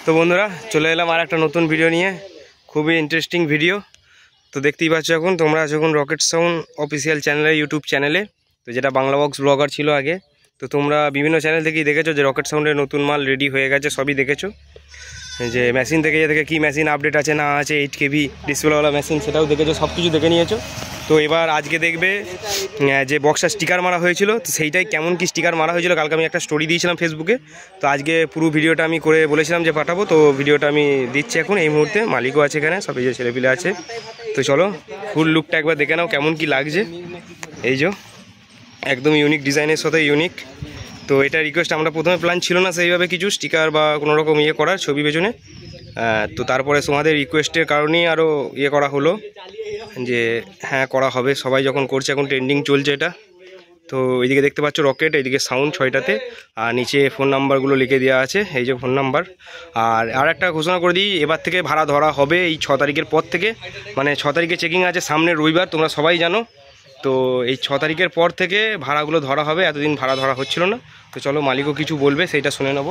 তো বন্ধুরা চলে এলাম আর একটা নতুন ভিডিও নিয়ে, খুবই ইন্টারেস্টিং ভিডিও। তো দেখতেই পাচ্ছ এখন তোমরা যখন রকেট সাউন্ড অফিসিয়াল চ্যানেলে, ইউটিউব চ্যানেলে, তো যেটা বাংলা বক্স ব্লগার ছিল আগে, তো তোমরা বিভিন্ন চ্যানেল থেকেই দেখেছো যে রকেট সাউন্ডের নতুন মাল রেডি হয়ে গেছে, সবই দেখেছো। যে মেশিন থেকে কী মেশিন আপডেট আছে না আছে, 8 KB ডিসপ্লেওয়ালা মেশিন, সেটাও দেখেছো, সব কিছু দেখে নিয়েছো। তো এবার আজকে দেখবে যে বক্সটা স্টিকার মারা হয়েছিল, তো সেইটাই কেমন কি স্টিকার মারা হয়েছিল। কালকে আমি একটা স্টোরি দিয়েছিলাম ফেসবুকে, তো আজকে পুরো ভিডিওটা আমি করে বলেছিলাম যে পাঠাবো, তো ভিডিওটা আমি দিচ্ছি এখন এই মুহূর্তে। মালিকও আছে এখানে, সব এই যে ছেলেপিলে আছে। তো চলো ফুল লুকটা একবার দেখে নাও কেমন কি লাগছে। এই যে একদম ইউনিক ডিজাইনের সাথে ইউনিক। তো এটা রিকোয়েস্ট, আমরা প্রথমে প্ল্যান ছিল না সেইভাবে কিছু স্টিকার বা কোনো রকম ইয়ে করার ছবি পেছনে, তো তারপরে তোমাদের রিকোয়েস্টের কারণেই আরও ইয়ে করা হলো যে হ্যাঁ করা হবে, সবাই যখন করছে, এখন ট্রেন্ডিং চলছে এটা। তো এইদিকে দেখতে পাচ্ছ রকেট, এইদিকে সাউন্ড 6টাতে, আর নিচে ফোন নাম্বারগুলো লিখে দেওয়া আছে, এই যে ফোন নাম্বার। আর একটা ঘোষণা করে দিই, এবার থেকে ভাড়া ধরা হবে এই 6 তারিখের পর থেকে, মানে 6 তারিখে চেকিং আছে, সামনের রবিবার, তোমরা সবাই জানো। তো এই 6 তারিখের পর থেকে ভাড়াগুলো ধরা হবে, এতদিন ভাড়া ধরা হচ্ছিল না। তো চলো মালিকও কিছু বলবে, সেইটা শুনে নেব।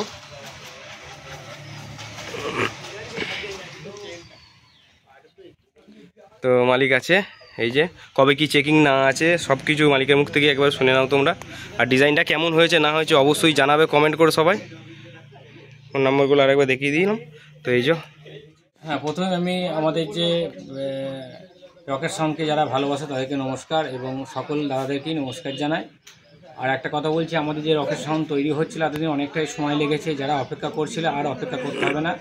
তো মালিক আছে, এই যে কবে কি চেকিং না আছে সব কিছু মালিকের মুখ থেকে একবার শুনে নাও তোমরা। আর ডিজাইনটা কেমন হয়েছে না হয়েছে অবশ্যই জানাবে কমেন্ট করে সবাই। ফোন নাম্বারগুলো আরেকবার দেখিয়ে দিলাম। তো এই যে হ্যাঁ, প্রথমে আমি আমাদের যে রকেট সাউন্ডকে যারা ভালোবাসে তাদেরকে নমস্কার, এবং সকল দাদাদেরকেই নমস্কার জানাই। আর একটা কথা বলছি, আমাদের যে রকেট সাউন্ড তৈরি হচ্ছিল এতদিন অনেকটাই সময় লেগেছে, যারা অপেক্ষা করছিল আর অপেক্ষা করতে হবে না,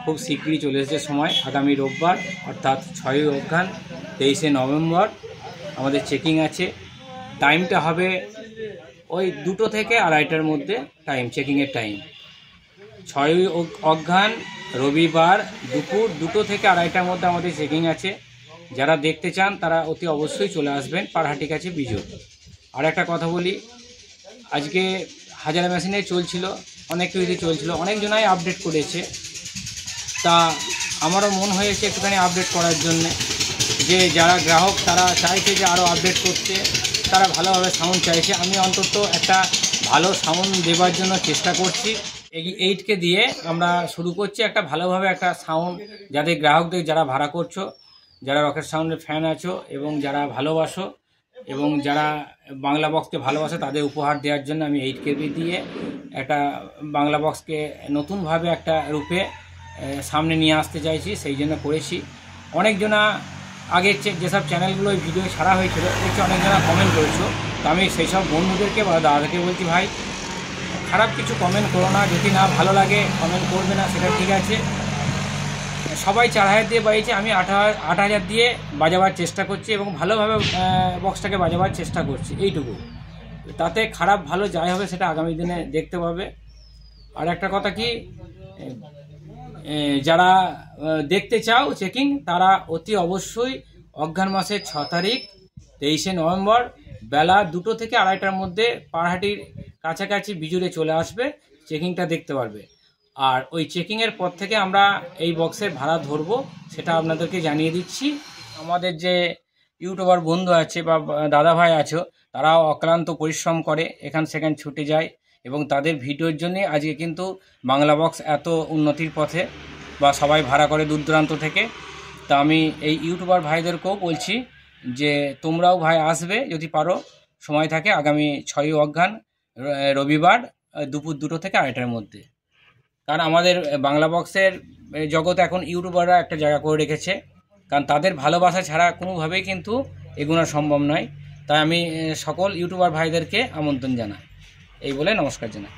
খুব শীঘ্রই চলে এসেছে সময়। আগামী রোববার অর্থাৎ 6ই অঘ্রান 23শে নভেম্বর আমাদের চেকিং আছে। টাইমটা হবে ওই 2টো থেকে 2:30টার মধ্যে টাইম, চেকিংয়ের টাইম। 6ই অঘ্রান রবিবার দুপুর 2টো থেকে 2:30টার মধ্যে আমাদের চেকিং আছে। যারা দেখতে চান তারা অতি অবশ্যই চলে আসবেন, পারহাটি কাছে বিজয়। আর একটা কথা বলি, আজকে হাজারা মেশিনে চলছিল, অনেক কিছুতে চলছিল, অনেকজনাই আপডেট করেছে। তা আমারও মন হয়েছে একটুখানি আপডেট করার জন্যে, যে যারা গ্রাহক তারা চাইছে যে আরও আপডেট করতে, তারা ভালোভাবে সাউন্ড চাইছে। আমি অন্তত একটা ভালো সাউন্ড দেওয়ার জন্য চেষ্টা করছি। এই 8কে দিয়ে আমরা শুরু করছি একটা ভালোভাবে একটা সাউন্ড, যাদের গ্রাহকদের যারা ভাড়া করছো, যারা রকেট সাউন্ডের ফ্যান আছো এবং যারা ভালোবাসো এবং যারা বাংলা বক্সকে ভালোবাসে, তাদের উপহার দেওয়ার জন্য আমি 8K দিয়ে একটা বাংলা বক্সকে নতুনভাবে একটা রূপে সামনে নিয়ে আসতে চাইছি, সেই জন্য করেছি। অনেকজনা আগের যেসব চ্যানেলগুলো ভিডিও ছাড়া হয়েছিল দেখছি অনেকজনা কমেন্ট করেছো, তো আমি সেই সব বন্ধুদেরকে বা দাদাদেরকে বলছি, ভাই খারাপ কিছু কমেন্ট করো না, যদি না ভালো লাগে কমেন্ট করবে না, সেটা ঠিক আছে। সবাই 4000 দিয়ে বাজিয়েছে, আমি 8000 দিয়ে বাজাবার চেষ্টা করছি এবং ভালোভাবে বক্সটাকে বাজাবার চেষ্টা করছি, এইটুকু। তাতে খারাপ ভালো যাই হবে সেটা আগামী দিনে দেখতে পাবে। আর একটা কথা কি, যারা দেখতে চাও চেকিং, তারা অতি অবশ্যই অঘ্রান মাসের 6 তারিখ 23শে নভেম্বর বেলা 2টো থেকে 2:30টার মধ্যে পারহাটির কাছাকাছি বিজুড়ে চলে আসবে, চেকিংটা দেখতে পারবে। আর ওই চেকিংয়ের পর থেকে আমরা এই বক্সের ভাড়া ধরবো, সেটা আপনাদেরকে জানিয়ে দিচ্ছি। আমাদের যে ইউটিউবার বন্ধু আছে বা দাদা ভাই আছো, তারাও অক্লান্ত পরিশ্রম করে, এখান সেখান ছুটে যায়, এবং তাদের ভিডিওর জন্যে আজকে কিন্তু বাংলা বক্স এত উন্নতির পথে, বা সবাই ভাড়া করে দূর দূরান্ত থেকে। তা আমি এই ইউটিউবার ভাইদেরকেও বলছি যে তোমরাও ভাই আসবে যদি পারো, সময় থাকে, আগামী 6ই অঘ্রান রবিবার দুপুর 2টো থেকে 2:30টার মধ্যে। কারণ আমাদের বাংলা বক্সের জগতে এখন ইউটিউবাররা একটা জায়গা করে রেখেছে, কারণ তাদের ভালোবাসা ছাড়া কোনোভাবেই কিন্তু এগোনো সম্ভব নয়। তাই আমি সকল ইউটিউবার ভাইদেরকে আমন্ত্রণ জানাই, এই বলে নমস্কার জানাই।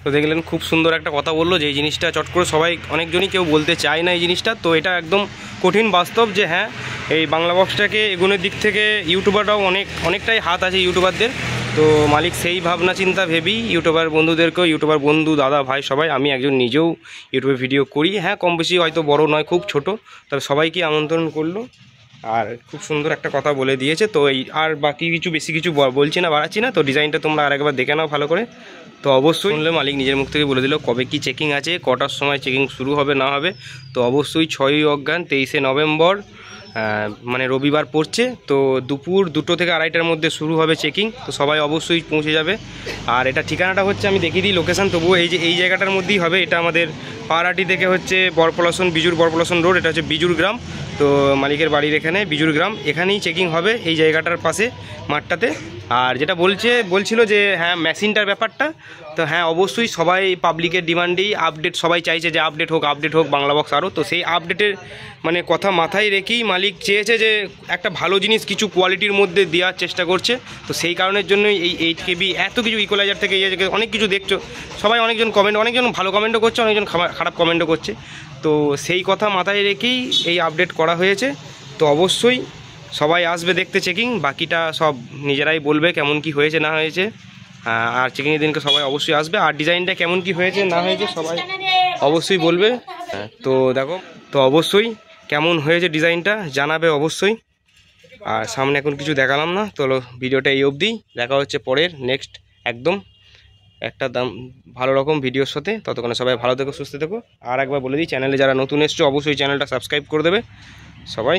তো দেখলেন খুব সুন্দর একটা কথা বললো, যে এই জিনিসটা চট করে সবাই, অনেকজনই কেউ বলতে চায় না এই জিনিসটা, তো এটা একদম কঠিন বাস্তব যে হ্যাঁ এই বাংলা বক্সটাকে এগোনোর দিক থেকে ইউটিউবাররাও অনেকটাই হাত আছে ইউটিউবারদের। তো মালিক সেই ভাবনা চিন্তা ভেবেই ইউটিউবার বন্ধুদেরকেও, ইউটিউবার বন্ধু দাদা ভাই সবাই, আমি একজন নিজেও ইউটিউবে ভিডিও করি, হ্যাঁ কম বেশি, হয়তো বড় নয়, খুব ছোট, তবে সবাইকে আমন্ত্রণ করলো। আর খুব সুন্দর একটা কথা বলে দিয়েছে। তো এই আর বাকি কিছু বেশি কিছু বলছি না, বাড়াচ্ছি না। তো ডিজাইনটা তোমরা আরেকবার দেখে নাও ভালো করে। তো অবশ্যই শুনলে মালিক নিজের মুখ থেকে বলে দিল কবে কি চেকিং আছে, কটার সময় চেকিং শুরু হবে না হবে। তো অবশ্যই 6ই অঘ্রান 23শে নভেম্বর মানে রবিবার পড়ছে, তো দুপুর 2টো থেকে 2:30টার মধ্যে শুরু হবে চেকিং। তো সবাই অবশ্যই পৌঁছে যাবে। আর এটা ঠিকানাটা হচ্ছে, আমি দেখিয়ে দিই লোকেশান, তবুও এই যে এই জায়গাটার মধ্যেই হবে। এটা আমাদের পাহারাটি থেকে হচ্ছে বিজুর বরপলাসন রোড, এটা হচ্ছে বিজুর গ্রাম। তো মালিকের বাড়ির এখানে বিজুর গ্রাম, এখানেই চেকিং হবে এই জায়গাটার পাশে মাঠটাতে। আর যেটা বলছিল যে হ্যাঁ মেশিনটার ব্যাপারটা, তো হ্যাঁ অবশ্যই সবাই পাবলিকের ডিমান্ডেই আপডেট, সবাই চাইছে যে আপডেট হোক বাংলা বক্স আরও। তো সেই আপডেটের মানে কথা মাথায় রেখেই মালিক চেয়েছে যে একটা ভালো জিনিস কিছু কোয়ালিটির মধ্যে দেওয়ার চেষ্টা করছে। তো সেই কারণের জন্যই এই 8 KB এত কিছু ইকুয়ালাইজার থেকে অনেক কিছু দেখছো সবাই, অনেকজন ভালো কমেন্টও করছে, অনেকজন খারাপ কমেন্টও করছে। তো সেই কথা মাথায় রেখেই এই আপডেট করা হয়েছে। তো অবশ্যই সবাই আসবে দেখতে চেকিং, বাকিটা সব নিজেরাই বলবে কেমন কি হয়েছে না হয়েছে। আর চেকিংয়ের দিনকে সবাই অবশ্যই আসবে, আর ডিজাইনটা কেমন কি হয়েছে না হয়েছে সবাই অবশ্যই বলবে। তো দেখো, তো অবশ্যই কেমন হয়েছে ডিজাইনটা জানাবে অবশ্যই। আর সামনে এখন কিছু দেখালাম না, তো ভিডিওটা এই অবধি, দেখা হচ্ছে পরের নেক্সট একদম একটা ভালো রকম ভিডিওর সাথে। ততক্ষণে সবাই ভালো থেকো, সুস্থ থেকো। আর একবার বলে দিই, চ্যানেলে যারা নতুন এসছো অবশ্যই চ্যানেলটা সাবস্ক্রাইব করে দেবে সবাই।